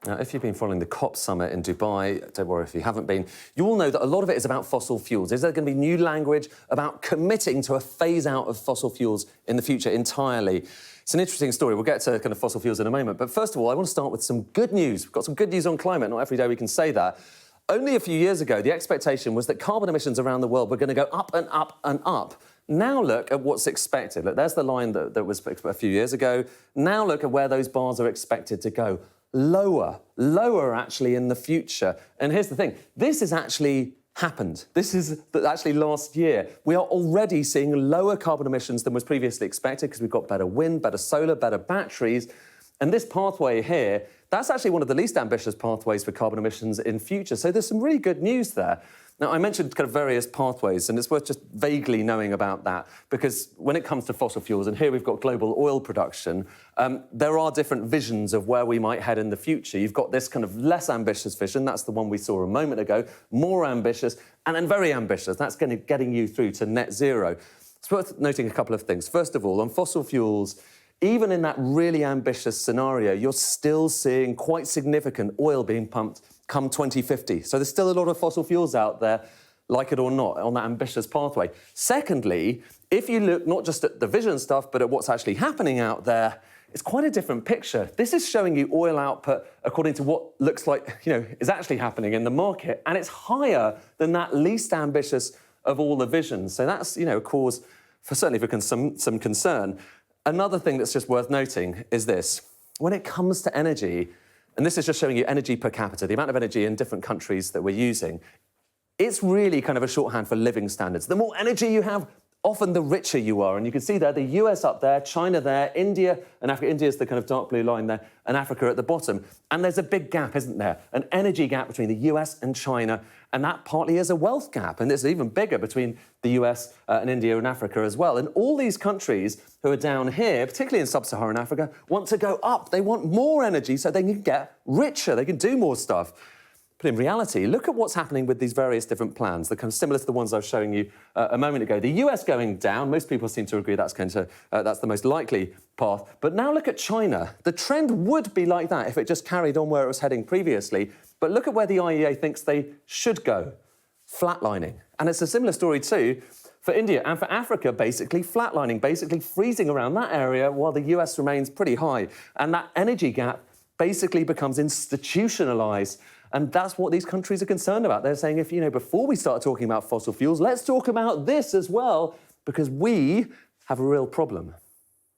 Now, if you've been following the COP summit in Dubai, don't worry if you haven't been, you all know that a lot of it is about fossil fuels. Is there going to be new language about committing to a phase-out of fossil fuels in the future entirely? It's an interesting story. We'll get to kind of fossil fuels in a moment. But first of all, I want to start with some good news. We've got some good news on climate. Not every day we can say that. Only a few years ago, the expectation was that carbon emissions around the world were going to go up and up and up. Now look at what's expected. Look, there's the line that was a few years ago. Now look at where those bars are expected to go. Lower actually in the future. And here's the thing, this has actually happened. This is actually last year. We are already seeing lower carbon emissions than was previously expected because we've got better wind, better solar, better batteries. And this pathway here, that's actually one of the least ambitious pathways for carbon emissions in future. So there's some really good news there. Now, I mentioned kind of various pathways, and it's worth just vaguely knowing about that, because when it comes to fossil fuels, and here we've got global oil production, there are different visions of where we might head in the future. You've got this kind of less ambitious vision, that's the one we saw a moment ago, more ambitious, and then very ambitious. That's getting you through to net zero. It's worth noting a couple of things. First of all, on fossil fuels, even in that really ambitious scenario, you're still seeing quite significant oil being pumped come 2050. So there's still a lot of fossil fuels out there, like it or not, on that ambitious pathway. Secondly, if you look not just at the vision stuff, but at what's actually happening out there, it's quite a different picture. This is showing you oil output according to what looks like, is actually happening in the market, and it's higher than that least ambitious of all the visions. So that's, a cause for certainly for some concern. Another thing that's just worth noting is this. When it comes to energy, and this is just showing you energy per capita, the amount of energy in different countries that we're using, it's really kind of a shorthand for living standards. The more energy you have, often the richer you are. And you can see there, the US up there, China there, India and Africa. India's the kind of dark blue line there, and Africa at the bottom. And there's a big gap, isn't there? An energy gap between the US and China, and that partly is a wealth gap. And it's even bigger between the US and India and Africa as well. And all these countries who are down here, particularly in sub-Saharan Africa, want to go up. They want more energy so they can get richer, they can do more stuff. But in reality, look at what's happening with these various different plans. They're kind of similar to the ones I was showing you a moment ago. The US going down, most people seem to agree that's the most likely path. But now look at China. The trend would be like that if it just carried on where it was heading previously. But look at where the IEA thinks they should go, flatlining. And it's a similar story too for India and for Africa, basically flatlining, basically freezing around that area while the US remains pretty high. And that energy gap basically becomes institutionalized. And that's what these countries are concerned about. They're saying, before we start talking about fossil fuels, let's talk about this as well, because we have a real problem.